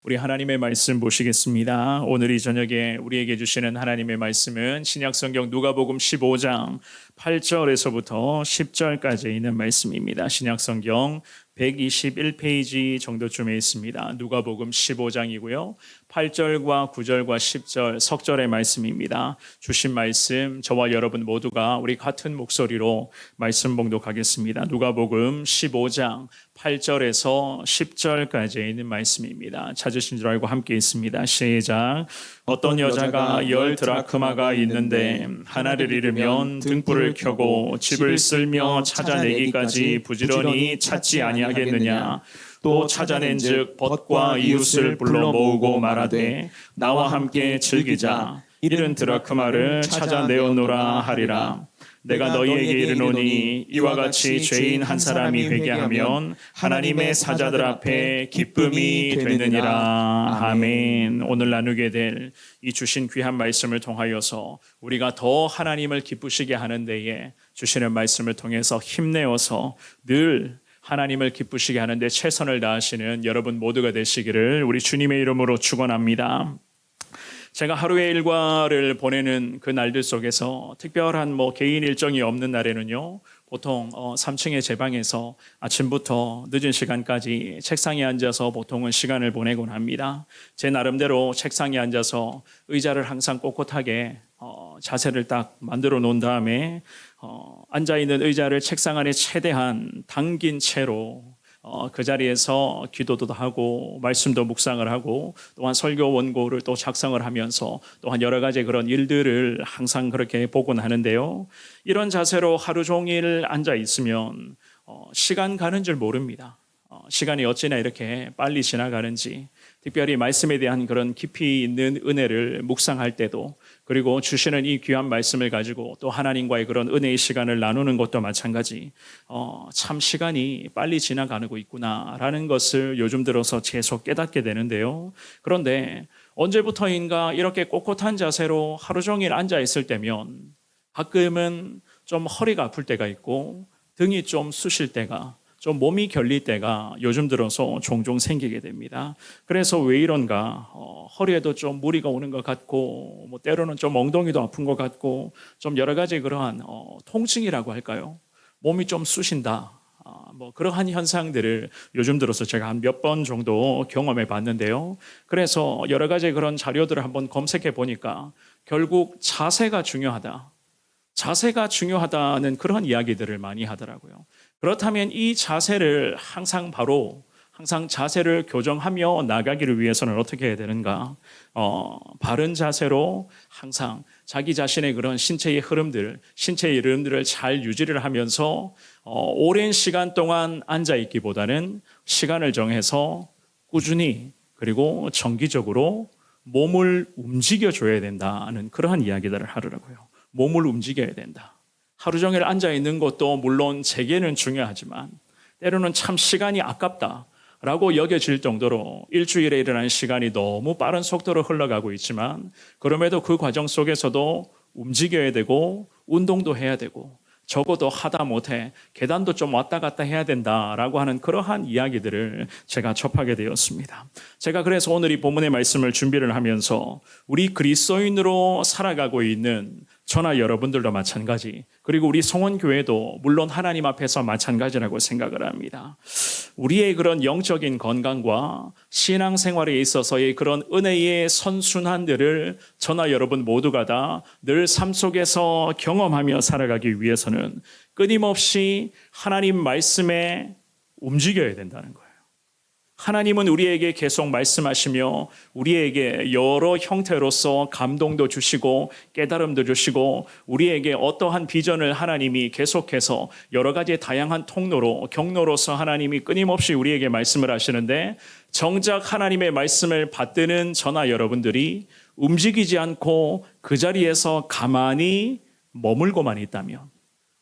우리 하나님의 말씀 보시겠습니다. 오늘 이 저녁에 우리에게 주시는 하나님의 말씀은 신약성경 누가복음 15장 8절에서부터 10절까지 있는 말씀입니다. 신약성경 121페이지 정도쯤에 있습니다. 누가복음 15장이고요. 8절과 9절과 10절 석절의 말씀입니다. 주신 말씀 저와 여러분 모두가 우리 같은 목소리로 말씀 봉독하겠습니다. 누가복음 15장 8절에서 10절까지 있는 말씀입니다. 찾으신 줄 알고 함께 있습니다. 시작. 어떤 여자가 10드라크마가 있는데 하나를 잃으면 등불을 켜고 집을 쓸며 찾아내기까지 부지런히 찾지 아니하겠느냐. 또 찾아낸즉 벗과 이웃을 불러 모으고 말하되 나와 함께 즐기자. 이른 드라크마를 찾아내었노라 하리라. 내가 너희에게 이르노니 이와 같이 죄인 한 사람이 회개하면 하나님의 사자들 앞에 기쁨이 되느니라. 아멘. 오늘 나누게 될 이 주신 귀한 말씀을 통하여서 우리가 더 하나님을 기쁘시게 하는 데에 주시는 말씀을 통해서 힘내어서 늘 하나님을 기쁘시게 하는 데 최선을 다하시는 여러분 모두가 되시기를 우리 주님의 이름으로 축원합니다. 제가 하루의 일과를 보내는 그 날들 속에서 특별한 개인 일정이 없는 날에는요, 보통 3층의 제 방에서 아침부터 늦은 시간까지 책상에 앉아서 보통은 시간을 보내곤 합니다. 제 나름대로 책상에 앉아서 의자를 항상 꼿꼿하게 자세를 딱 만들어 놓은 다음에 앉아있는 의자를 책상 안에 최대한 당긴 채로 그 자리에서 기도도 하고 말씀도 묵상을 하고 또한 설교 원고를 또 작성을 하면서 또한 여러 가지 그런 일들을 항상 그렇게 보곤 하는데요. 이런 자세로 하루 종일 앉아 있으면 시간 가는 줄 모릅니다. 시간이 어찌나 이렇게 빨리 지나가는지, 특별히 말씀에 대한 그런 깊이 있는 은혜를 묵상할 때도, 그리고 주시는 이 귀한 말씀을 가지고 또 하나님과의 그런 은혜의 시간을 나누는 것도 마찬가지, 참 시간이 빨리 지나가고 있구나라는 것을 요즘 들어서 계속 깨닫게 되는데요. 그런데 언제부터인가 이렇게 꼿꼿한 자세로 하루 종일 앉아 있을 때면 가끔은 좀 허리가 아플 때가 있고 등이 좀 쑤실 때가, 좀 몸이 결릴 때가 요즘 들어서 종종 생기게 됩니다. 그래서 왜 이런가, 허리에도 좀 무리가 오는 것 같고, 때로는 좀 엉덩이도 아픈 것 같고, 좀 여러 가지 그러한 통증이라고 할까요? 몸이 좀 쑤신다. 그러한 현상들을 요즘 들어서 제가 한 몇 번 정도 경험해 봤는데요. 그래서 여러 가지 그런 자료들을 한번 검색해 보니까 결국 자세가 중요하다. 자세가 중요하다는 그런 이야기들을 많이 하더라고요. 그렇다면 이 자세를 항상 자세를 교정하며 나가기를 위해서는 어떻게 해야 되는가? 바른 자세로 항상 자기 자신의 그런 신체의 흐름들을 잘 유지를 하면서 오랜 시간 동안 앉아 있기보다는 시간을 정해서 꾸준히 그리고 정기적으로 몸을 움직여줘야 된다는 그러한 이야기들을 하더라고요. 몸을 움직여야 된다. 하루 종일 앉아 있는 것도 물론 제게는 중요하지만 때로는 참 시간이 아깝다라고 여겨질 정도로 일주일에 일어나는 시간이 너무 빠른 속도로 흘러가고 있지만 그럼에도 그 과정 속에서도 움직여야 되고 운동도 해야 되고 적어도 하다 못해 계단도 좀 왔다 갔다 해야 된다라고 하는 그러한 이야기들을 제가 접하게 되었습니다. 제가 그래서 오늘 이 본문의 말씀을 준비를 하면서 우리 그리스도인으로 살아가고 있는 저나 여러분들도 마찬가지, 그리고 우리 성원교회도 물론 하나님 앞에서 마찬가지라고 생각을 합니다. 우리의 그런 영적인 건강과 신앙생활에 있어서의 그런 은혜의 선순환들을 저나 여러분 모두가 다 늘 삶 속에서 경험하며 살아가기 위해서는 끊임없이 하나님 말씀에 움직여야 된다는 거예요. 하나님은 우리에게 계속 말씀하시며 우리에게 여러 형태로서 감동도 주시고 깨달음도 주시고 우리에게 어떠한 비전을 하나님이 계속해서 여러 가지 다양한 경로로서 하나님이 끊임없이 우리에게 말씀을 하시는데, 정작 하나님의 말씀을 받드는 저나 여러분들이 움직이지 않고 그 자리에서 가만히 머물고만 있다면,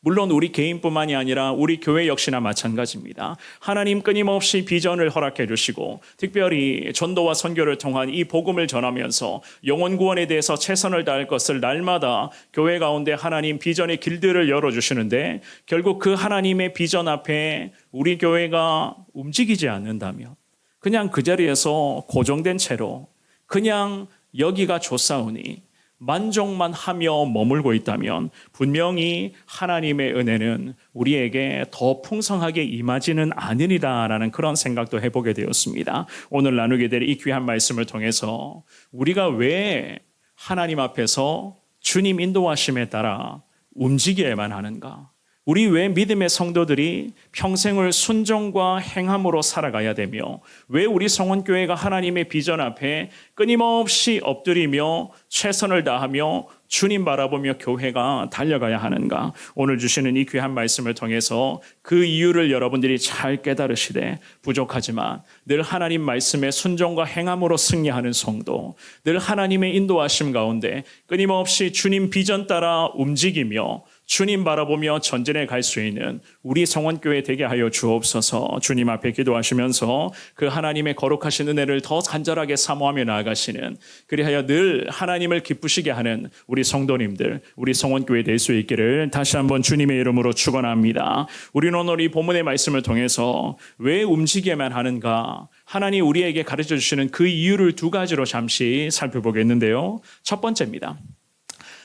물론 우리 개인뿐만이 아니라 우리 교회 역시나 마찬가지입니다. 하나님 끊임없이 비전을 허락해 주시고 특별히 전도와 선교를 통한 이 복음을 전하면서 영혼 구원에 대해서 최선을 다할 것을 날마다 교회 가운데 하나님 비전의 길들을 열어주시는데, 결국 그 하나님의 비전 앞에 우리 교회가 움직이지 않는다면, 그냥 그 자리에서 고정된 채로 그냥 여기가 좋사오니 만족만 하며 머물고 있다면 분명히 하나님의 은혜는 우리에게 더 풍성하게 임하지는 않으리다라는 그런 생각도 해보게 되었습니다. 오늘 나누게 될 이 귀한 말씀을 통해서 우리가 왜 하나님 앞에서 주님 인도하심에 따라 움직여야만 하는가? 우리 왜 믿음의 성도들이 평생을 순종과 행함으로 살아가야 되며 왜 우리 성원교회가 하나님의 비전 앞에 끊임없이 엎드리며 최선을 다하며 주님 바라보며 교회가 달려가야 하는가? 오늘 주시는 이 귀한 말씀을 통해서 그 이유를 여러분들이 잘 깨달으시되 부족하지만 늘 하나님 말씀에 순종과 행함으로 승리하는 성도, 늘 하나님의 인도하심 가운데 끊임없이 주님 비전 따라 움직이며 주님 바라보며 전진해 갈 수 있는 우리 성원교회 되게 하여 주옵소서. 주님 앞에 기도하시면서 그 하나님의 거룩하신 은혜를 더 간절하게 사모하며 나아가시는, 그리하여 늘 하나님을 기쁘시게 하는 우리 성도님들, 우리 성원교회 될 수 있기를 다시 한번 주님의 이름으로 축원합니다. 우리는 오늘 이 본문의 말씀을 통해서 왜 움직여야만 하는가, 하나님 우리에게 가르쳐 주시는 그 이유를 두 가지로 잠시 살펴보겠는데요. 첫 번째입니다.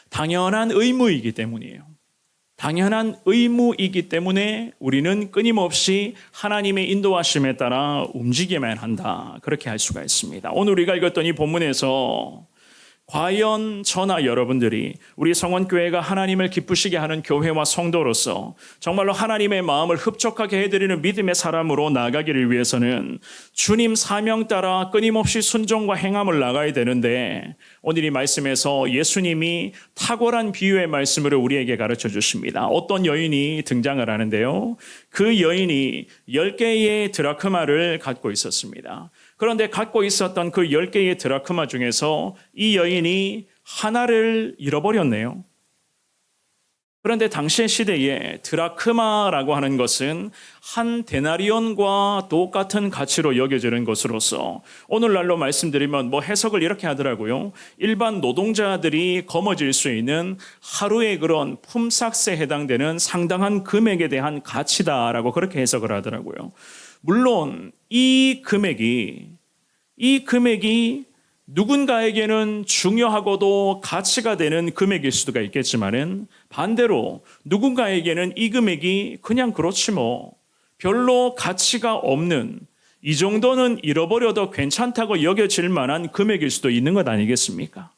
당연한 의무이기 때문이에요. 당연한 의무이기 때문에 우리는 끊임없이 하나님의 인도하심에 따라 움직여야만 한다. 그렇게 할 수가 있습니다. 오늘 우리가 읽었던 이 본문에서 과연 저나 여러분들이 우리 성원교회가 하나님을 기쁘시게 하는 교회와 성도로서 정말로 하나님의 마음을 흡족하게 해드리는 믿음의 사람으로 나아가기를 위해서는 주님 사명 따라 끊임없이 순종과 행함을 나가야 되는데, 오늘 이 말씀에서 예수님이 탁월한 비유의 말씀으로 우리에게 가르쳐 주십니다. 어떤 여인이 등장을 하는데요. 그 여인이 10개의 드라크마를 갖고 있었습니다. 그런데 갖고 있었던 그 10개의 드라크마 중에서 이 여인이 하나를 잃어버렸네요. 그런데 당시의 시대에 드라크마라고 하는 것은 한 데나리온과 똑같은 가치로 여겨지는 것으로서 오늘날로 말씀드리면 해석을 이렇게 하더라고요. 일반 노동자들이 거머쥘 수 있는 하루의 그런 품삯에 해당되는 상당한 금액에 대한 가치다라고 그렇게 해석을 하더라고요. 물론 이 금액이 누군가에게는 중요하고도 가치가 되는 금액일 수도 있겠지만은 반대로 누군가에게는 이 금액이 그냥 그렇지 별로 가치가 없는, 이 정도는 잃어버려도 괜찮다고 여겨질 만한 금액일 수도 있는 것 아니겠습니까?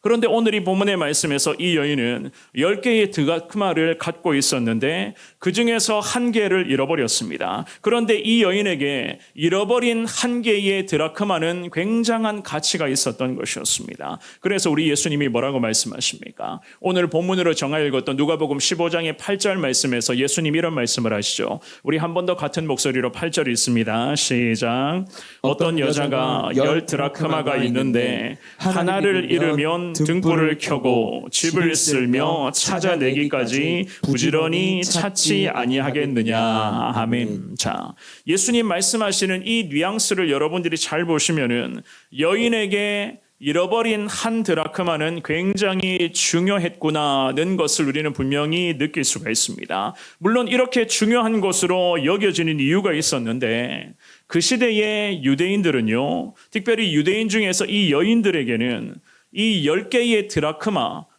그런데 오늘 이 본문의 말씀에서 이 여인은 10개의 드라크마를 갖고 있었는데 그 중에서 1개를 잃어버렸습니다. 그런데 이 여인에게 잃어버린 1개의 드라크마는 굉장한 가치가 있었던 것이었습니다. 그래서 우리 예수님이 뭐라고 말씀하십니까? 오늘 본문으로 정하여 읽었던 누가복음 15장의 8절 말씀에서 예수님이 이런 말씀을 하시죠. 우리 한 번 더 같은 목소리로 8절 읽습니다. 시작. 어떤 여자가 10 드라크마가 있는데 하나를 잃으면 등불을 켜고 집을 쓸며 찾아내기까지 부지런히 찾지 아니하겠느냐. 아멘. 자, 예수님 말씀하시는 이 뉘앙스를 여러분들이 잘 보시면은 여인에게 잃어버린 1 드라크마는 굉장히 중요했구나는 것을 우리는 분명히 느낄 수가 있습니다. 물론 이렇게 중요한 것으로 여겨지는 이유가 있었는데 그 시대의 유대인들은요, 특별히 유대인 중에서 이 여인들에게는 이 10개의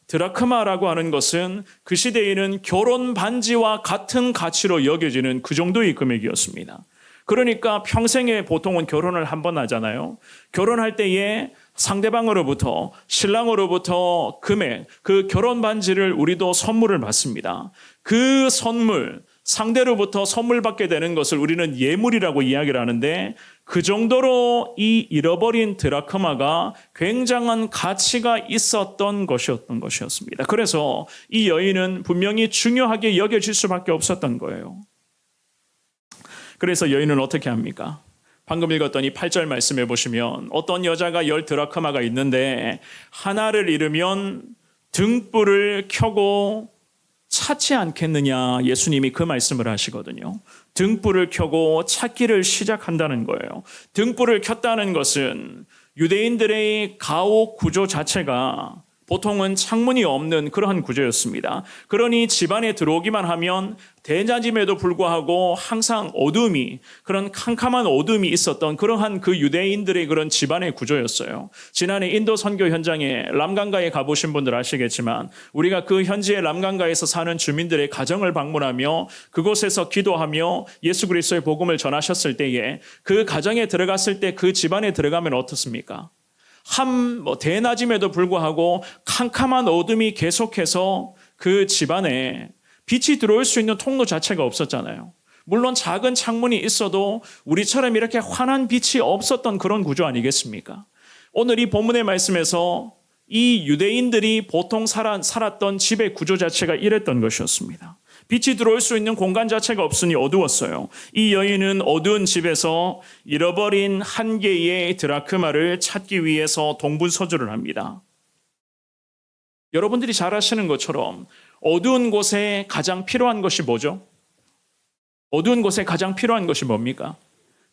드라크마라고 하는 것은 그 시대에는 결혼 반지와 같은 가치로 여겨지는 그 정도의 금액이었습니다. 그러니까 평생에 보통은 결혼을 한 번 하잖아요. 결혼할 때에 상대방으로부터, 신랑으로부터 금액, 그 결혼 반지를 우리도 선물을 받습니다. 그 선물, 상대로부터 선물 받게 되는 것을 우리는 예물이라고 이야기를 하는데 그 정도로 이 잃어버린 드라크마가 굉장한 가치가 있었던 것이었습니다. 그래서 이 여인은 분명히 중요하게 여겨질 수밖에 없었던 거예요. 그래서 여인은 어떻게 합니까? 방금 읽었던 이 8절 말씀해 보시면 어떤 여자가 10 드라크마가 있는데 하나를 잃으면 등불을 켜고 찾지 않겠느냐. 예수님이 그 말씀을 하시거든요. 등불을 켜고 찾기를 시작한다는 거예요. 등불을 켰다는 것은 유대인들의 가옥 구조 자체가 보통은 창문이 없는 그러한 구조였습니다. 그러니 집안에 들어오기만 하면 대낮임에도 불구하고 항상 어둠이, 그런 캄캄한 어둠이 있었던 그러한 그 유대인들의 그런 집안의 구조였어요. 지난해 인도 선교 현장에 람강가에 가보신 분들 아시겠지만 우리가 그 현지의 람강가에서 사는 주민들의 가정을 방문하며 그곳에서 기도하며 예수 그리스도의 복음을 전하셨을 때에 그 가정에 들어갔을 때 그 집안에 들어가면 어떻습니까? 대낮임에도 불구하고 캄캄한 어둠이 계속해서 그 집안에 빛이 들어올 수 있는 통로 자체가 없었잖아요. 물론 작은 창문이 있어도 우리처럼 이렇게 환한 빛이 없었던 그런 구조 아니겠습니까? 오늘 이 본문의 말씀에서 이 유대인들이 보통 살았던 집의 구조 자체가 이랬던 것이었습니다. 빛이 들어올 수 있는 공간 자체가 없으니 어두웠어요. 이 여인은 어두운 집에서 잃어버린 한 개의 드라크마를 찾기 위해서 동분서주를 합니다. 여러분들이 잘 아시는 것처럼 어두운 곳에 가장 필요한 것이 뭐죠? 어두운 곳에 가장 필요한 것이 뭡니까?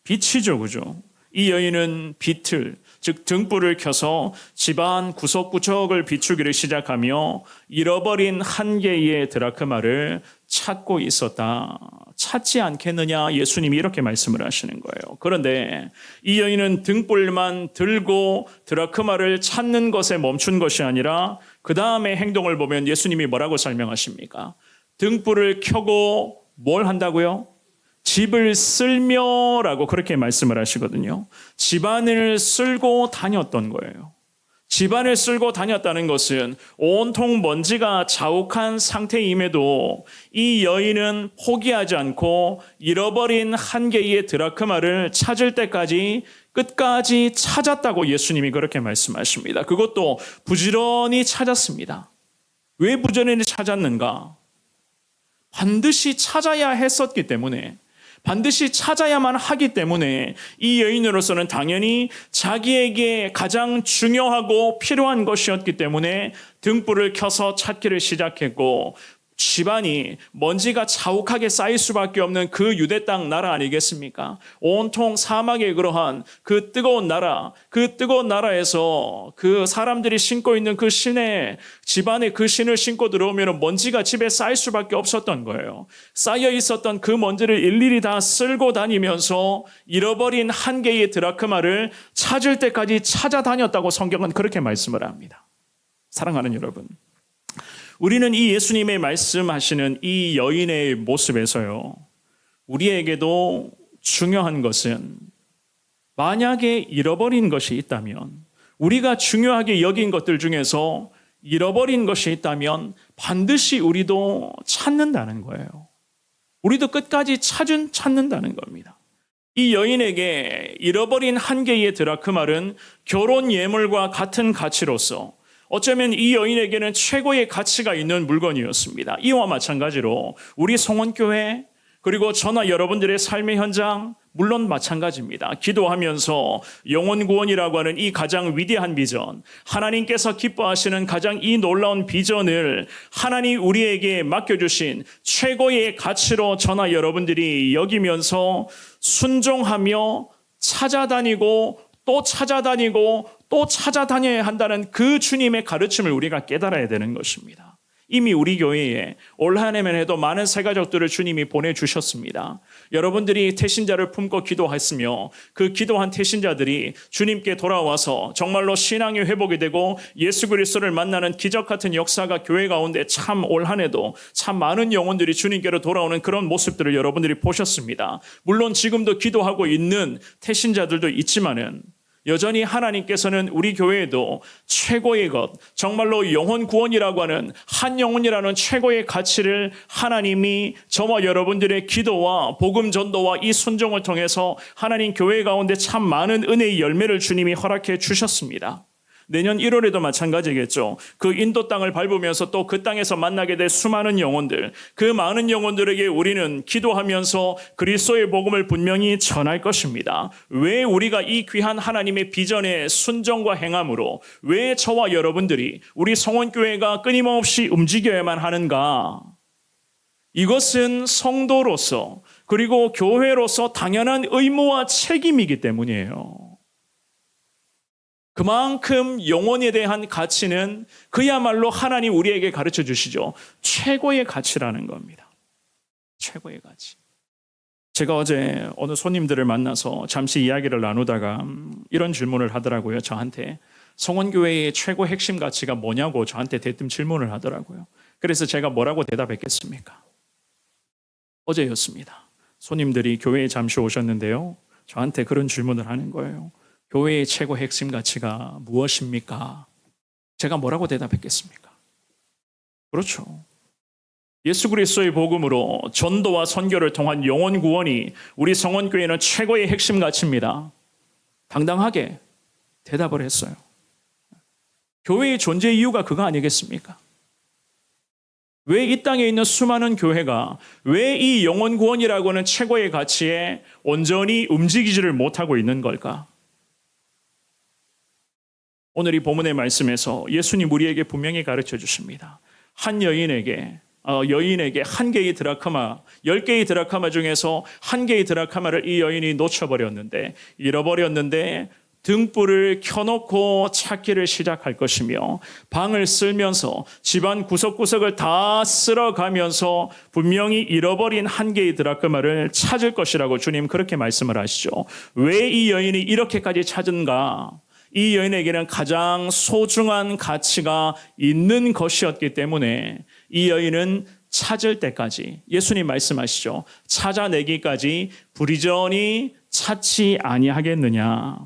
빛이죠, 그죠? 이 여인은 빛을, 즉 등불을 켜서 집안 구석구석을 비추기를 시작하며 잃어버린 한 개의 드라크마를 찾고 있었다. 찾지 않겠느냐? 예수님이 이렇게 말씀을 하시는 거예요. 그런데 이 여인은 등불만 들고 드라크마를 찾는 것에 멈춘 것이 아니라 그 다음에 행동을 보면 예수님이 뭐라고 설명하십니까? 등불을 켜고 뭘 한다고요? 집을 쓸며라고 그렇게 말씀을 하시거든요. 집안을 쓸고 다녔던 거예요. 집안을 쓸고 다녔다는 것은 온통 먼지가 자욱한 상태임에도 이 여인은 포기하지 않고 잃어버린 한 개의 드라크마를 찾을 때까지 끝까지 찾았다고 예수님이 그렇게 말씀하십니다. 그것도 부지런히 찾았습니다. 왜 부지런히 찾았는가? 반드시 찾아야 했었기 때문에, 반드시 찾아야만 하기 때문에 이 여인으로서는 당연히 자기에게 가장 중요하고 필요한 것이었기 때문에 등불을 켜서 찾기를 시작했고, 집안이 먼지가 자욱하게 쌓일 수밖에 없는 그 유대 땅 나라 아니겠습니까? 온통 사막의 그러한 그 뜨거운 나라, 그 뜨거운 나라에서 그 사람들이 신고 있는 그 신의 집안에 그 신을 신고 들어오면 먼지가 집에 쌓일 수밖에 없었던 거예요. 쌓여 있었던 그 먼지를 일일이 다 쓸고 다니면서 잃어버린 한 개의 드라크마를 찾을 때까지 찾아다녔다고 성경은 그렇게 말씀을 합니다. 사랑하는 여러분, 우리는 이 예수님의 말씀하시는 이 여인의 모습에서요, 우리에게도 중요한 것은 만약에 잃어버린 것이 있다면, 우리가 중요하게 여긴 것들 중에서 잃어버린 것이 있다면 반드시 우리도 찾는다는 거예요. 우리도 끝까지 찾는다는 겁니다. 이 여인에게 잃어버린 한 개의 드라크말은 결혼 예물과 같은 가치로서 어쩌면 이 여인에게는 최고의 가치가 있는 물건이었습니다. 이와 마찬가지로 우리 성원교회 그리고 저나 여러분들의 삶의 현장 물론 마찬가지입니다. 기도하면서 영혼구원이라고 하는 이 가장 위대한 비전, 하나님께서 기뻐하시는 가장 이 놀라운 비전을 하나님 우리에게 맡겨주신 최고의 가치로 저나 여러분들이 여기면서 순종하며 찾아다니고 또 찾아다니고 또 찾아다녀야 한다는 그 주님의 가르침을 우리가 깨달아야 되는 것입니다. 이미 우리 교회에 올 한 해만 해도 많은 새가족들을 주님이 보내주셨습니다. 여러분들이 태신자를 품고 기도했으며 그 기도한 태신자들이 주님께 돌아와서 정말로 신앙이 회복이 되고 예수 그리스도를 만나는 기적 같은 역사가 교회 가운데 참 올 한 해도 참 많은 영혼들이 주님께로 돌아오는 그런 모습들을 여러분들이 보셨습니다. 물론 지금도 기도하고 있는 태신자들도 있지만은 여전히 하나님께서는 우리 교회에도 최고의 것, 정말로 영혼 구원이라고 하는 한 영혼이라는 최고의 가치를 하나님이 저와 여러분들의 기도와 복음 전도와 이 순종을 통해서 하나님 교회 가운데 참 많은 은혜의 열매를 주님이 허락해 주셨습니다. 내년 1월에도 마찬가지겠죠. 그 인도 땅을 밟으면서 또 그 땅에서 만나게 될 수많은 영혼들, 그 많은 영혼들에게 우리는 기도하면서 그리스도의 복음을 분명히 전할 것입니다. 왜 우리가 이 귀한 하나님의 비전의 순종과 행함으로 왜 저와 여러분들이 우리 성원교회가 끊임없이 움직여야만 하는가? 이것은 성도로서 그리고 교회로서 당연한 의무와 책임이기 때문이에요. 그만큼 영혼에 대한 가치는 그야말로 하나님 우리에게 가르쳐 주시죠. 최고의 가치라는 겁니다. 최고의 가치. 제가 어제 어느 손님들을 만나서 잠시 이야기를 나누다가 이런 질문을 하더라고요. 저한테 성원교회의 최고 핵심 가치가 뭐냐고 저한테 대뜸 질문을 하더라고요. 그래서 제가 뭐라고 대답했겠습니까? 어제였습니다. 손님들이 교회에 잠시 오셨는데요. 저한테 그런 질문을 하는 거예요. 교회의 최고 핵심 가치가 무엇입니까? 제가 뭐라고 대답했겠습니까? 그렇죠. 예수 그리스도의 복음으로 전도와 선교를 통한 영혼 구원이 우리 성원교회는 최고의 핵심 가치입니다. 당당하게 대답을 했어요. 교회의 존재 이유가 그거 아니겠습니까? 왜 이 땅에 있는 수많은 교회가 왜 이 영혼 구원이라고 하는 최고의 가치에 온전히 움직이지를 못하고 있는 걸까? 오늘 이 본문의 말씀에서 예수님 우리에게 분명히 가르쳐 주십니다. 한 여인에게 한 개의 드라크마, 10개의 드라크마 중에서 한 개의 드라크마를 이 여인이 놓쳐버렸는데, 잃어버렸는데 등불을 켜놓고 찾기를 시작할 것이며 방을 쓸면서 집안 구석구석을 다 쓸어가면서 분명히 잃어버린 한 개의 드라크마를 찾을 것이라고 주님 그렇게 말씀을 하시죠. 왜 이 여인이 이렇게까지 찾은가? 이 여인에게는 가장 소중한 가치가 있는 것이었기 때문에 이 여인은 찾을 때까지, 예수님 말씀하시죠. 찾아내기까지 부리전히 찾지 아니하겠느냐.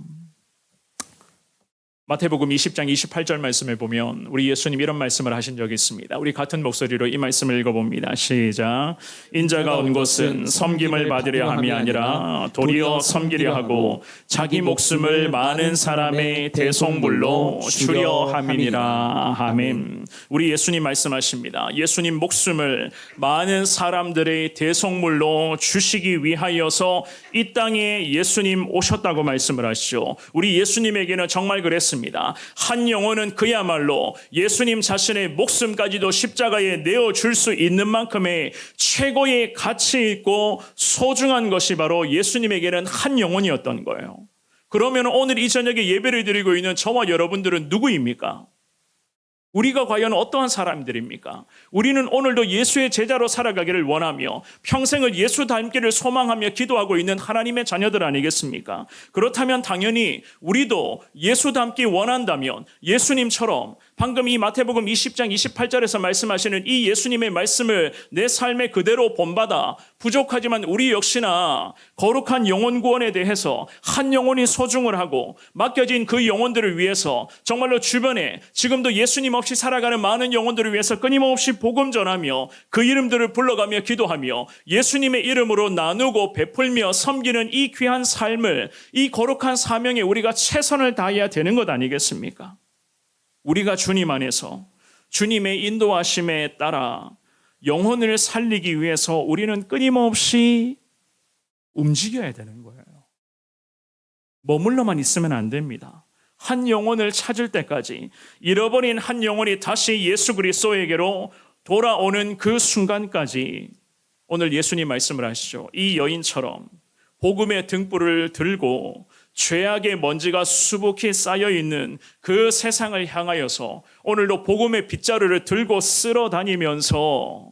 마태복음 20장 28절 말씀에 보면 우리 예수님 이런 말씀을 하신 적이 있습니다. 우리 같은 목소리로 이 말씀을 읽어봅니다. 시작. 인자가 온 것은 섬김을 받으려 함이 아니라 도리어 섬기려 하고 자기 목숨을 많은 사람의 대속물로 주려 함이니라. 아멘. 우리 예수님 말씀하십니다. 예수님 목숨을 많은 사람들의 대속물로 주시기 위하여서 이 땅에 예수님 오셨다고 말씀을 하시죠. 우리 예수님에게는 정말 그랬습니다. 한 영혼은 그야말로 예수님 자신의 목숨까지도 십자가에 내어줄 수 있는 만큼의 최고의 가치 있고 소중한 것이 바로 예수님에게는 한 영혼이었던 거예요. 그러면 오늘 이 저녁에 예배를 드리고 있는 저와 여러분들은 누구입니까? 우리가 과연 어떠한 사람들입니까? 우리는 오늘도 예수의 제자로 살아가기를 원하며 평생을 예수 닮기를 소망하며 기도하고 있는 하나님의 자녀들 아니겠습니까? 그렇다면 당연히 우리도 예수 닮기 원한다면 예수님처럼 방금 이 마태복음 20장 28절에서 말씀하시는 이 예수님의 말씀을 내 삶에 그대로 본받아 부족하지만 우리 역시나 거룩한 영혼 구원에 대해서 한 영혼이 소중을 하고 맡겨진 그 영혼들을 위해서 정말로 주변에 지금도 예수님 없이 살아가는 많은 영혼들을 위해서 끊임없이 복음 전하며 그 이름들을 불러가며 기도하며 예수님의 이름으로 나누고 베풀며 섬기는 이 귀한 삶을, 이 거룩한 사명에 우리가 최선을 다해야 되는 것 아니겠습니까? 우리가 주님 안에서 주님의 인도하심에 따라 영혼을 살리기 위해서 우리는 끊임없이 움직여야 되는 거예요. 머물러만 있으면 안 됩니다. 한 영혼을 찾을 때까지, 잃어버린 한 영혼이 다시 예수 그리스도에게로 돌아오는 그 순간까지 오늘 예수님 말씀을 하시죠. 이 여인처럼 복음의 등불을 들고 죄악의 먼지가 수북히 쌓여있는 그 세상을 향하여서 오늘도 복음의 빗자루를 들고 쓸어 다니면서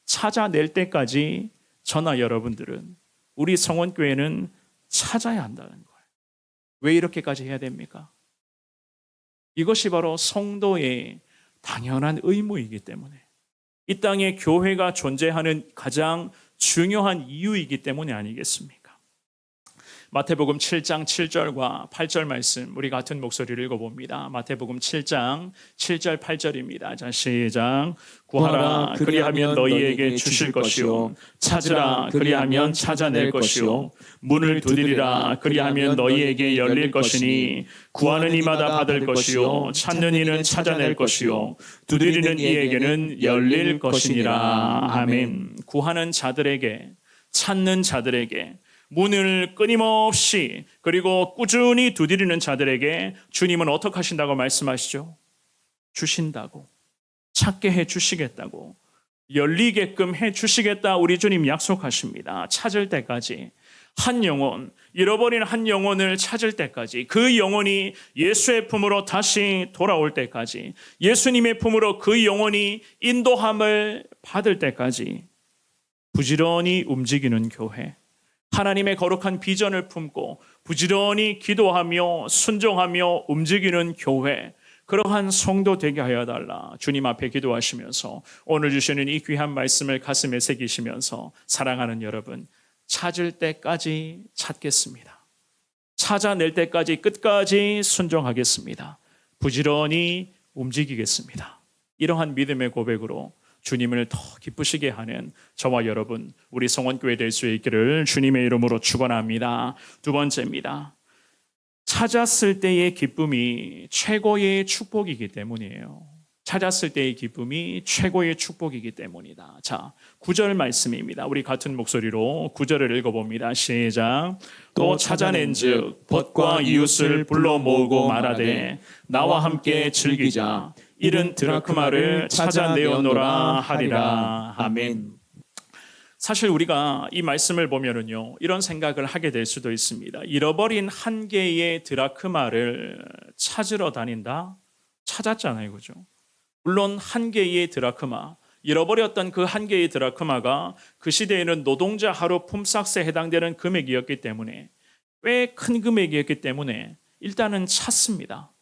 찾아낼 때까지 저나 여러분들은, 우리 성원교회는 찾아야 한다는 거예요. 왜 이렇게까지 해야 됩니까? 이것이 바로 성도의 당연한 의무이기 때문에, 이 땅에 교회가 존재하는 가장 중요한 이유이기 때문에 아니겠습니까? 마태복음 7장 7절과 8절 말씀 우리 같은 목소리를 읽어봅니다. 마태복음 7장 7절 8절입니다. 자, 시작. 구하라 그리하면 너희에게 주실 것이요, 찾으라 그리하면 찾아낼 것이요, 문을 두드리라 그리하면 너희에게 열릴 것이니 구하는 이마다 받을 것이요, 찾는 이는 찾아낼 것이요, 두드리는 이에게는 열릴 것이니라. 아멘. 구하는 자들에게, 찾는 자들에게, 문을 끊임없이 그리고 꾸준히 두드리는 자들에게 주님은 어떻게 하신다고 말씀하시죠? 주신다고, 찾게 해 주시겠다고, 열리게끔 해 주시겠다 우리 주님 약속하십니다. 찾을 때까지 한 영혼, 잃어버린 한 영혼을 찾을 때까지, 그 영혼이 예수의 품으로 다시 돌아올 때까지, 예수님의 품으로 그 영혼이 인도함을 받을 때까지 부지런히 움직이는 교회, 하나님의 거룩한 비전을 품고 부지런히 기도하며 순종하며 움직이는 교회, 그러한 성도 되게 하여 달라. 주님 앞에 기도하시면서 오늘 주시는 이 귀한 말씀을 가슴에 새기시면서, 사랑하는 여러분, 찾을 때까지 찾겠습니다. 찾아낼 때까지 끝까지 순종하겠습니다. 부지런히 움직이겠습니다. 이러한 믿음의 고백으로 주님을 더 기쁘시게 하는 저와 여러분, 우리 성원교회 될 수 있기를 주님의 이름으로 축원합니다. 두 번째입니다. 찾았을 때의 기쁨이 최고의 축복이기 때문이에요. 찾았을 때의 기쁨이 최고의 축복이기 때문이다. 자, 9절 말씀입니다. 우리 같은 목소리로 9절을 읽어봅니다. 시작. 또 찾아낸즉 벗과 이웃을 불러 모으고 말하되 나와 함께 즐기자. 이른 드라크마를 찾아내었노라 하리라. 아멘. 사실 우리가 이 말씀을 보면은요, 이런 생각을 하게 될 수도 있습니다. 잃어버린 한 개의 드라크마를 찾으러 다닌다? 찾았잖아요, 그죠? 물론 한 개의 드라크마, 잃어버렸던 그 한 개의 드라크마가 그 시대에는 노동자 하루 품삯에 해당되는 금액이었기 때문에, 꽤 큰 금액이었기 때문에 일단은 찾습니다.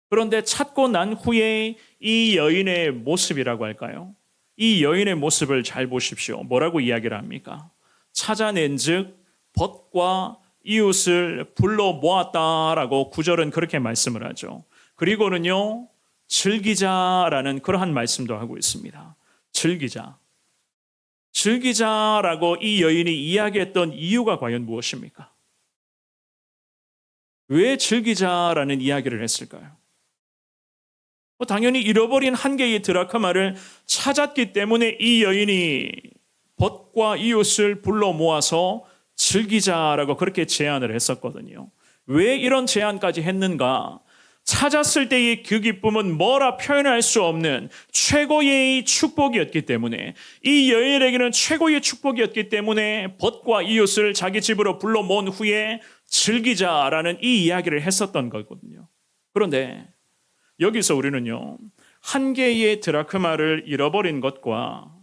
그런데 찾고 난 후에 이 여인의 모습이라고 할까요? 이 여인의 모습을 잘 보십시오. 뭐라고 이야기를 합니까? 찾아낸즉 벗과 이웃을 불러 모았다라고 9절은 그렇게 말씀을 하죠. 그리고는요, 즐기자라는 그러한 말씀도 하고 있습니다. 즐기자. 즐기자라고 이 여인이 이야기했던 이유가 과연 무엇입니까? 왜 즐기자라는 이야기를 했을까요? 당연히 잃어버린 한 개의 드라크마를 찾았기 때문에 이 여인이 벗과 이웃을 불러 모아서 즐기자라고 그렇게 제안을 했었거든요. 왜 이런 제안까지 했는가? 찾았을 때의 그 기쁨은 뭐라 표현할 수 없는 최고의 축복이었기 때문에, 이 여인에게는 최고의 축복이었기 때문에 벗과 이웃을 자기 집으로 불러 모은 후에 즐기자라는 이 이야기를 했었던 거거든요. 그런데 여기서 우리는요, 한 개의 드라크마를 잃어버린 것과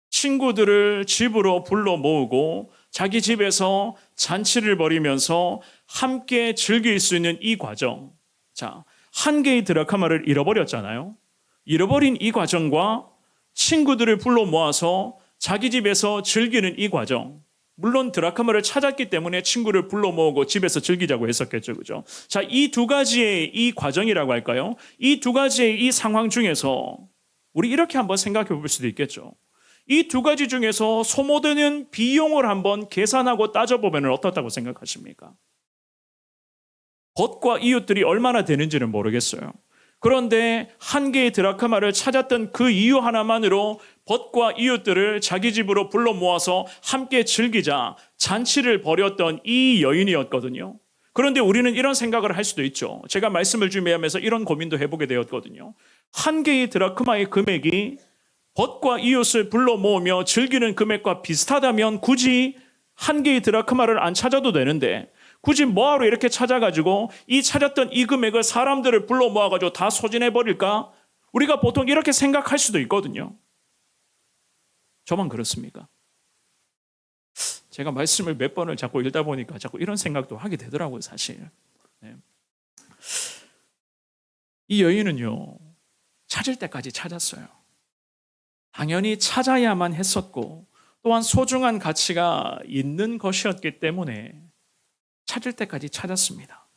친구들을 집으로 불러 모으고 자기 집에서 잔치를 벌이면서 함께 즐길 수 있는 이 과정, 자, 한 개의 드라크마를 잃어버렸잖아요. 잃어버린 이 과정과 친구들을 불러 모아서 자기 집에서 즐기는 이 과정, 물론 드라크마를 찾았기 때문에 친구를 불러 모으고 집에서 즐기자고 했었겠죠, 그죠? 자, 이 두 가지의 이 과정이라고 할까요? 이 두 가지의 이 상황 중에서 우리 이렇게 한번 생각해 볼 수도 있겠죠. 이 두 가지 중에서 소모되는 비용을 한번 계산하고 따져보면 어떻다고 생각하십니까? 벗과 이웃들이 얼마나 되는지는 모르겠어요. 그런데 한 개의 드라크마를 찾았던 그 이유 하나만으로 벗과 이웃들을 자기 집으로 불러 모아서 함께 즐기자 잔치를 벌였던 이 여인이었거든요. 그런데 우리는 이런 생각을 할 수도 있죠. 제가 말씀을 준비하면서 이런 고민도 해보게 되었거든요. 한 개의 드라크마의 금액이 벗과 이웃을 불러 모으며 즐기는 금액과 비슷하다면 굳이 한 개의 드라크마를 안 찾아도 되는데, 굳이 뭐하러 이렇게 찾아가지고 이 찾았던 이 금액을 사람들을 불러 모아가지고 다 소진해버릴까? 우리가 보통 이렇게 생각할 수도 있거든요. 저만 그렇습니까? 제가 말씀을 몇 번을 자꾸 읽다 보니까 자꾸 이런 생각도 하게 되더라고요, 사실. 네. 이 여인은요, 찾을 때까지 찾았어요. 당연히 찾아야만 했었고, 또한 소중한 가치가 있는 것이었기 때문에 찾을 때까지 찾았습니다.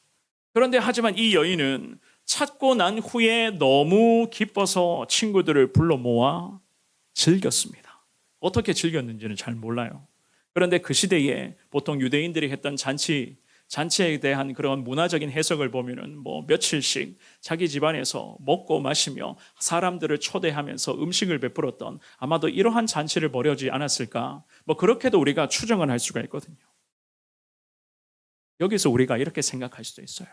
그런데 하지만 이 여인은 찾고 난 후에 너무 기뻐서 친구들을 불러 모아 즐겼습니다. 어떻게 즐겼는지는 잘 몰라요. 그런데 그 시대에 보통 유대인들이 했던 잔치에 대한 그런 문화적인 해석을 보면은 며칠씩 자기 집안에서 먹고 마시며 사람들을 초대하면서 음식을 베풀었던, 아마도 이러한 잔치를 벌여지 않았을까? 그렇게도 우리가 추정을 할 수가 있거든요. 여기서 우리가 이렇게 생각할 수도 있어요.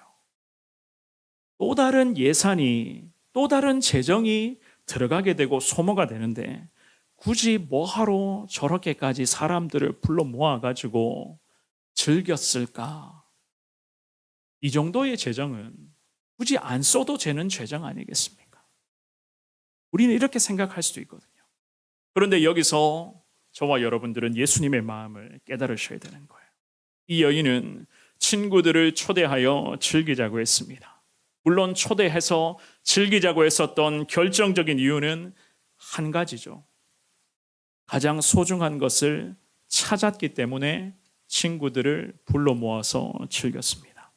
또 다른 예산이, 또 다른 재정이 들어가게 되고 소모가 되는데 굳이 뭐하러 저렇게까지 사람들을 불러 모아가지고 즐겼을까? 이 정도의 재정은 굳이 안 써도 되는 재정 아니겠습니까? 우리는 이렇게 생각할 수도 있거든요. 그런데 여기서 저와 여러분들은 예수님의 마음을 깨달으셔야 되는 거예요. 이 여인은 친구들을 초대하여 즐기자고 했습니다. 물론 초대해서 즐기자고 했었던 결정적인 이유는 한 가지죠. 가장 소중한 것을 찾았기 때문에 친구들을 불러 모아서 즐겼습니다.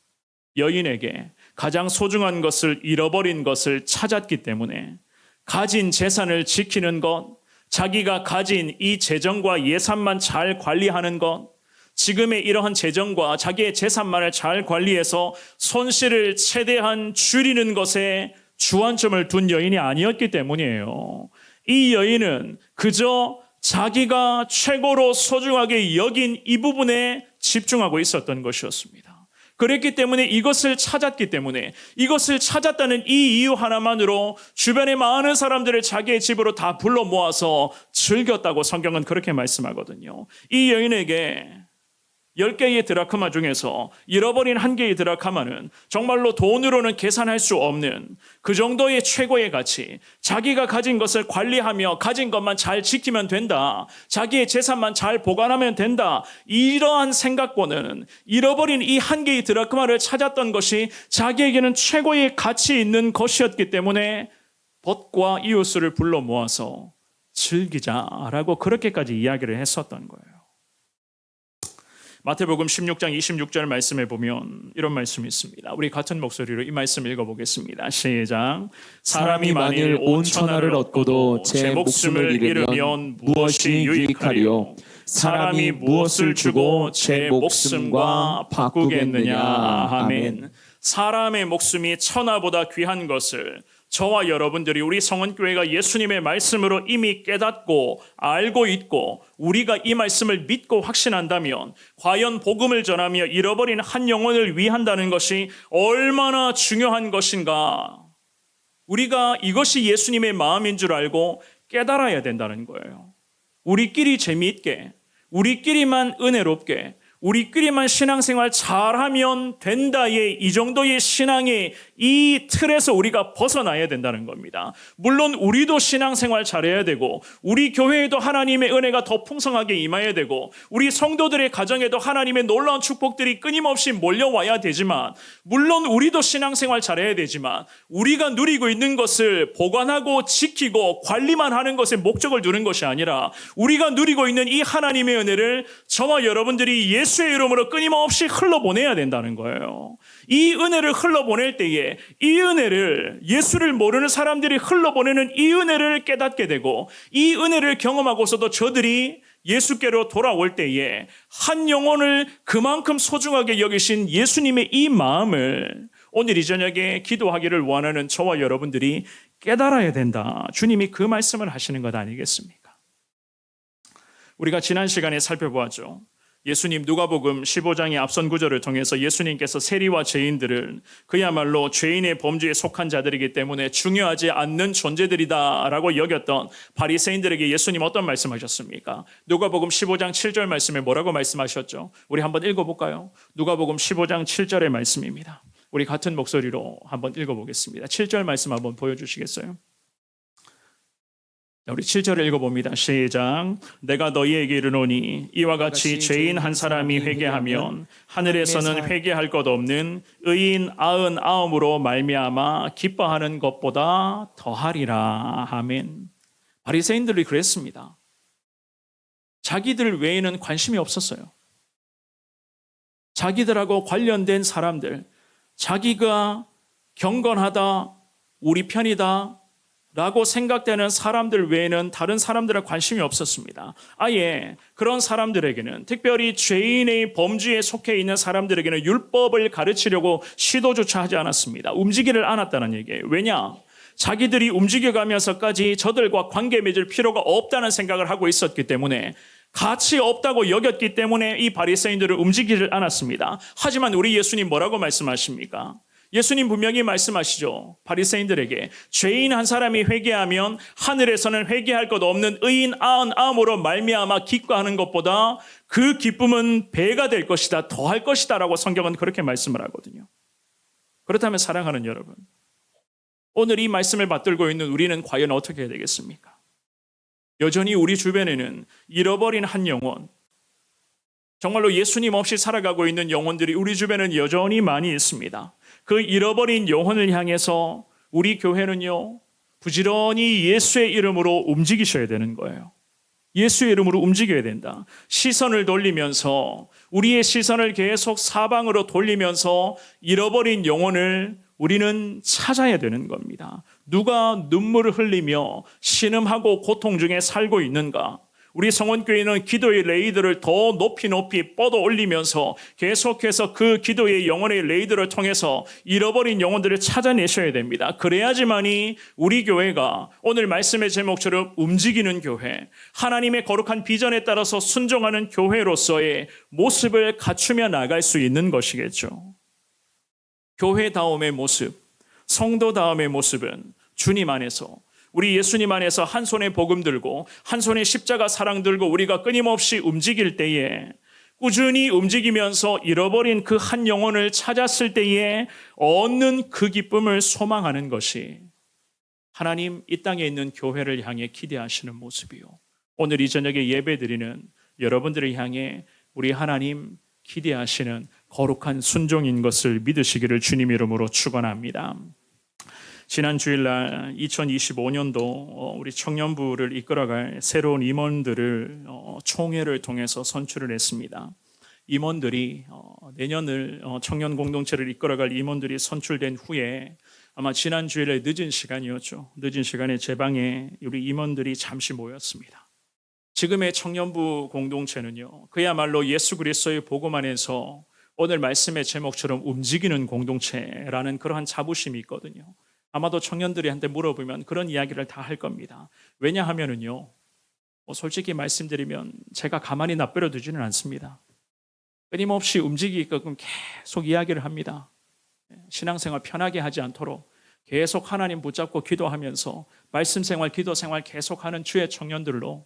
여인에게 가장 소중한 것을 잃어버린 것을 찾았기 때문에 가진 재산을 지키는 것, 자기가 가진 이 재정과 예산만 잘 관리하는 것, 지금의 이러한 재정과 자기의 재산만을 잘 관리해서 손실을 최대한 줄이는 것에 주안점을 둔 여인이 아니었기 때문이에요. 이 여인은 그저 자기가 최고로 소중하게 여긴 이 부분에 집중하고 있었던 것이었습니다. 그랬기 때문에 이것을 찾았기 때문에 이것을 찾았다는 이 이유 하나만으로 주변의 많은 사람들을 자기의 집으로 다 불러 모아서 즐겼다고 성경은 그렇게 말씀하거든요. 이 여인에게 10개의 드라크마 중에서 잃어버린 1개의 드라크마는 정말로 돈으로는 계산할 수 없는 그 정도의 최고의 가치, 자기가 가진 것을 관리하며 가진 것만 잘 지키면 된다, 자기의 재산만 잘 보관하면 된다, 이러한 생각보다는 잃어버린 이 1개의 드라크마를 찾았던 것이 자기에게는 최고의 가치 있는 것이었기 때문에 벗과 이웃을 불러 모아서 즐기자라고 그렇게까지 이야기를 했었던 거예요. 마태복음 16장 26절 말씀에 보면 이런 말씀이 있습니다. 우리 같은 목소리로 이 말씀 읽어보겠습니다. 시작. 사람이 만일 온 천하를 얻고도 제 목숨을 잃으면 무엇이 유익하리요? 사람이 무엇을 주고 제 목숨과 바꾸겠느냐? 아멘. 사람의 목숨이 천하보다 귀한 것을 저와 여러분들이 우리 성원교회가 예수님의 말씀으로 이미 깨닫고 알고 있고 우리가 이 말씀을 믿고 확신한다면 과연 복음을 전하며 잃어버린 한 영혼을 위한다는 것이 얼마나 중요한 것인가. 우리가 이것이 예수님의 마음인 줄 알고 깨달아야 된다는 거예요. 우리끼리 재미있게, 우리끼리만 은혜롭게, 우리끼리만 신앙생활 잘하면 된다의 이 정도의 신앙의 이 틀에서 우리가 벗어나야 된다는 겁니다. 물론 우리도 신앙생활 잘해야 되고 우리 교회에도 하나님의 은혜가 더 풍성하게 임해야 되고 우리 성도들의 가정에도 하나님의 놀라운 축복들이 끊임없이 몰려와야 되지만 물론 우리도 신앙생활 잘해야 되지만 우리가 누리고 있는 것을 보관하고 지키고 관리만 하는 것에 목적을 두는 것이 아니라 우리가 누리고 있는 이 하나님의 은혜를 저와 여러분들이 예수의 이름으로 끊임없이 흘러보내야 된다는 거예요. 이 은혜를 흘러보낼 때에 이 은혜를 예수를 모르는 사람들이 흘러보내는 이 은혜를 깨닫게 되고 이 은혜를 경험하고서도 저들이 예수께로 돌아올 때에 한 영혼을 그만큼 소중하게 여기신 예수님의 이 마음을 오늘 이 저녁에 기도하기를 원하는 저와 여러분들이 깨달아야 된다. 주님이 그 말씀을 하시는 것 아니겠습니까? 우리가 지난 시간에 살펴보았죠. 예수님 누가복음 15장의 앞선 구절을 통해서 예수님께서 세리와 죄인들을 그야말로 죄인의 범주에 속한 자들이기 때문에 중요하지 않는 존재들이다라고 여겼던 바리새인들에게 예수님 어떤 말씀하셨습니까? 누가복음 15장 7절 말씀에 뭐라고 말씀하셨죠? 우리 한번 읽어볼까요? 누가복음 15장 7절의 말씀입니다. 우리 같은 목소리로 한번 읽어보겠습니다. 7절 말씀 한번 보여주시겠어요? 우리 7절을 읽어봅니다. 시작. 내가 너희에게 이르노니 이와 같이 죄인 한 사람이 회개하면 하늘에서는 회개할 것 없는 의인 99으로 말미암아 기뻐하는 것보다 더하리라. 아멘. 바리새인들이 그랬습니다. 자기들 외에는 관심이 없었어요. 자기들하고 관련된 사람들, 자기가 경건하다, 우리 편이다 라고 생각되는 사람들 외에는 다른 사람들에 관심이 없었습니다. 아예 그런 사람들에게는, 특별히 죄인의 범주에 속해 있는 사람들에게는 율법을 가르치려고 시도조차 하지 않았습니다. 움직이를 않았다는 얘기예요. 왜냐? 자기들이 움직여가면서까지 저들과 관계 맺을 필요가 없다는 생각을 하고 있었기 때문에, 가치 없다고 여겼기 때문에 이 바리새인들을 움직이질 않았습니다. 하지만 우리 예수님 뭐라고 말씀하십니까? 예수님 분명히 말씀하시죠. 바리새인들에게 죄인 한 사람이 회개하면 하늘에서는 회개할 것 없는 의인 99으로 말미암아 기뻐하는 것보다 그 기쁨은 배가 될 것이다, 더할 것이다 라고 성경은 그렇게 말씀을 하거든요. 그렇다면 사랑하는 여러분, 오늘 이 말씀을 받들고 있는 우리는 과연 어떻게 해야 되겠습니까? 여전히 우리 주변에는 잃어버린 한 영혼, 정말로 예수님 없이 살아가고 있는 영혼들이 우리 주변에는 여전히 많이 있습니다. 그 잃어버린 영혼을 향해서 우리 교회는요, 부지런히 예수의 이름으로 움직이셔야 되는 거예요. 예수의 이름으로 움직여야 된다. 시선을 돌리면서, 우리의 시선을 계속 사방으로 돌리면서 잃어버린 영혼을 우리는 찾아야 되는 겁니다. 누가 눈물을 흘리며 신음하고 고통 중에 살고 있는가? 우리 성원교회는 기도의 레이더를 더 높이 뻗어 올리면서 계속해서 그 기도의 영혼의 레이더를 통해서 잃어버린 영혼들을 찾아내셔야 됩니다. 그래야지만이 우리 교회가 오늘 말씀의 제목처럼 움직이는 교회, 하나님의 거룩한 비전에 따라서 순종하는 교회로서의 모습을 갖추며 나갈 수 있는 것이겠죠. 교회다움의 모습, 성도다움의 모습은 주님 안에서, 우리 예수님 안에서 한 손에 복음 들고 한 손에 십자가 사랑 들고 우리가 끊임없이 움직일 때에, 꾸준히 움직이면서 잃어버린 그 한 영혼을 찾았을 때에 얻는 그 기쁨을 소망하는 것이 하나님 이 땅에 있는 교회를 향해 기대하시는 모습이요, 오늘 이 저녁에 예배드리는 여러분들을 향해 우리 하나님 기대하시는 거룩한 순종인 것을 믿으시기를 주님 이름으로 축원합니다. 지난 주일날 2025년도 우리 청년부를 이끌어갈 새로운 임원들을 총회를 통해서 선출을 했습니다. 임원들이 내년을 청년 공동체를 이끌어갈 임원들이 선출된 후에 아마 지난 주일에 늦은 시간이었죠. 늦은 시간에 제 방에 우리 임원들이 잠시 모였습니다. 지금의 청년부 공동체는요, 그야말로 예수 그리스도의 복음 안에서 오늘 말씀의 제목처럼 움직이는 공동체라는 그러한 자부심이 있거든요. 아마도 청년들한테 물어보면 그런 이야기를 다 할 겁니다. 왜냐하면은요, 솔직히 말씀드리면 제가 가만히 놔버려 두지는 않습니다. 끊임없이 움직이게끔 계속 이야기를 합니다. 신앙생활 편하게 하지 않도록 계속 하나님 붙잡고 기도하면서 말씀 생활, 기도 생활 계속하는 주의 청년들로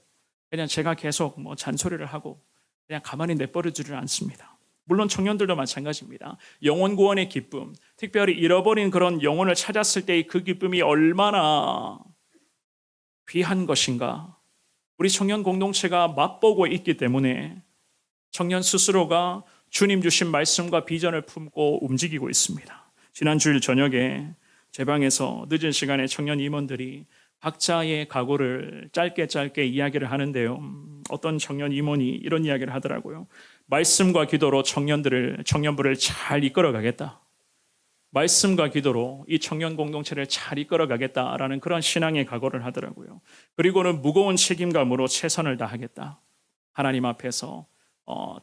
그냥 제가 계속 잔소리를 하고 그냥 가만히 내버려 두지는 않습니다. 물론 청년들도 마찬가지입니다. 영혼 구원의 기쁨, 특별히 잃어버린 그런 영혼을 찾았을 때의 그 기쁨이 얼마나 귀한 것인가, 우리 청년 공동체가 맛보고 있기 때문에 청년 스스로가 주님 주신 말씀과 비전을 품고 움직이고 있습니다. 지난 주일 저녁에 제 방에서 늦은 시간에 청년 임원들이 각자의 각오를 짧게 이야기를 하는데요, 어떤 청년 임원이 이런 이야기를 하더라고요. 말씀과 기도로 청년부를 잘 이끌어가겠다. 말씀과 기도로 이 청년 공동체를 잘 이끌어가겠다라는 그런 신앙의 각오를 하더라고요. 그리고는 무거운 책임감으로 최선을 다하겠다. 하나님 앞에서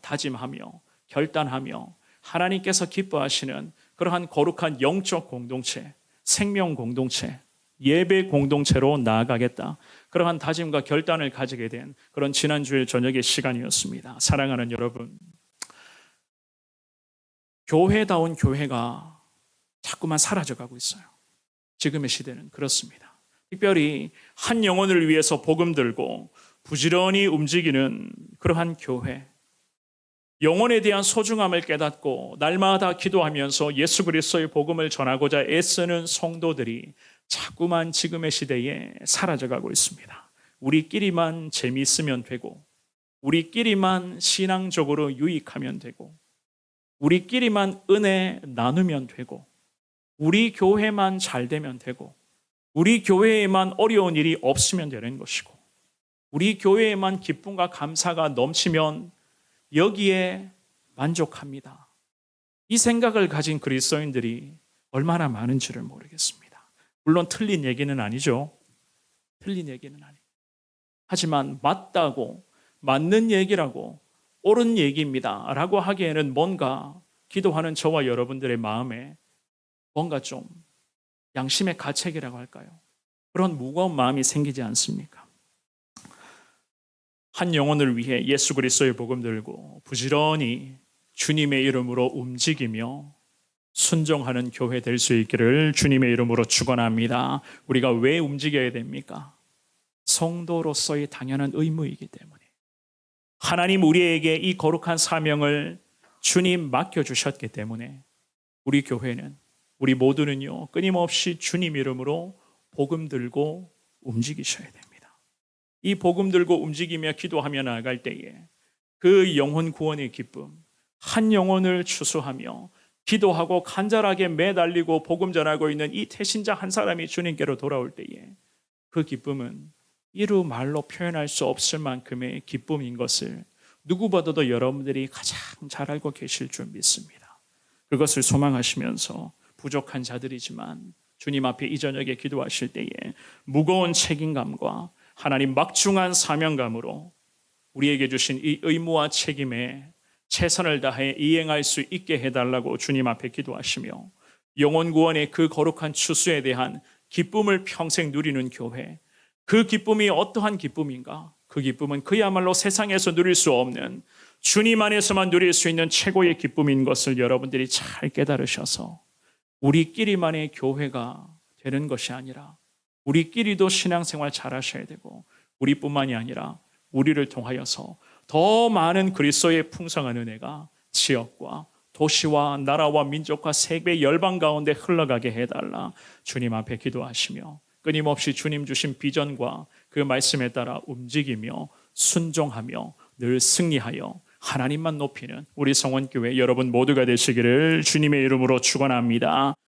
다짐하며 결단하며 하나님께서 기뻐하시는 그러한 거룩한 영적 공동체, 생명 공동체, 예배 공동체로 나아가겠다. 그러한 다짐과 결단을 가지게 된 그런 지난주일 저녁의 시간이었습니다. 사랑하는 여러분, 교회다운 교회가 자꾸만 사라져가고 있어요. 지금의 시대는 그렇습니다. 특별히 한 영혼을 위해서 복음 들고 부지런히 움직이는 그러한 교회, 영혼에 대한 소중함을 깨닫고 날마다 기도하면서 예수 그리스도의 복음을 전하고자 애쓰는 성도들이 자꾸만 지금의 시대에 사라져가고 있습니다. 우리끼리만 재미있으면 되고, 우리끼리만 신앙적으로 유익하면 되고, 우리끼리만 은혜 나누면 되고, 우리 교회만 잘 되면 되고, 우리 교회에만 어려운 일이 없으면 되는 것이고, 우리 교회에만 기쁨과 감사가 넘치면 여기에 만족합니다. 이 생각을 가진 그리스도인들이 얼마나 많은지를 모르겠습니다. 물론 틀린 얘기는 아니죠. 틀린 얘기는 아니에요. 하지만 맞다고, 맞는 얘기라고, 옳은 얘기입니다 라고 하기에는 뭔가 기도하는 저와 여러분들의 마음에 뭔가 좀 양심의 가책이라고 할까요? 그런 무거운 마음이 생기지 않습니까? 한 영혼을 위해 예수 그리스도의 복음 들고 부지런히 주님의 이름으로 움직이며 순종하는 교회 될 수 있기를 주님의 이름으로 축원합니다. 우리가 왜 움직여야 됩니까? 성도로서의 당연한 의무이기 때문에. 하나님 우리에게 이 거룩한 사명을 주님 맡겨주셨기 때문에 우리 교회는 우리 모두는요, 끊임없이 주님 이름으로 복음 들고 움직이셔야 됩니다. 이 복음 들고 움직이며 기도하며 나아갈 때에 그 영혼 구원의 기쁨, 한 영혼을 추수하며 기도하고 간절하게 매달리고 복음 전하고 있는 이 태신자 한 사람이 주님께로 돌아올 때에 그 기쁨은 이루 말로 표현할 수 없을 만큼의 기쁨인 것을 누구보다도 여러분들이 가장 잘 알고 계실 줄 믿습니다. 그것을 소망하시면서 부족한 자들이지만 주님 앞에 이 저녁에 기도하실 때에 무거운 책임감과 하나님 막중한 사명감으로 우리에게 주신 이 의무와 책임에 최선을 다해 이행할 수 있게 해달라고 주님 앞에 기도하시며 영혼 구원의 그 거룩한 추수에 대한 기쁨을 평생 누리는 교회, 그 기쁨이 어떠한 기쁨인가? 그 기쁨은 그야말로 세상에서 누릴 수 없는 주님 안에서만 누릴 수 있는 최고의 기쁨인 것을 여러분들이 잘 깨달으셔서 우리끼리만의 교회가 되는 것이 아니라 우리끼리도 신앙생활 잘 하셔야 되고 우리뿐만이 아니라 우리를 통하여서 더 많은 그리스도의 풍성한 은혜가 지역과 도시와 나라와 민족과 세계 열방 가운데 흘러가게 해달라 주님 앞에 기도하시며 끊임없이 주님 주신 비전과 그 말씀에 따라 움직이며 순종하며 늘 승리하여 하나님만 높이는 우리 성원교회 여러분 모두가 되시기를 주님의 이름으로 축원합니다.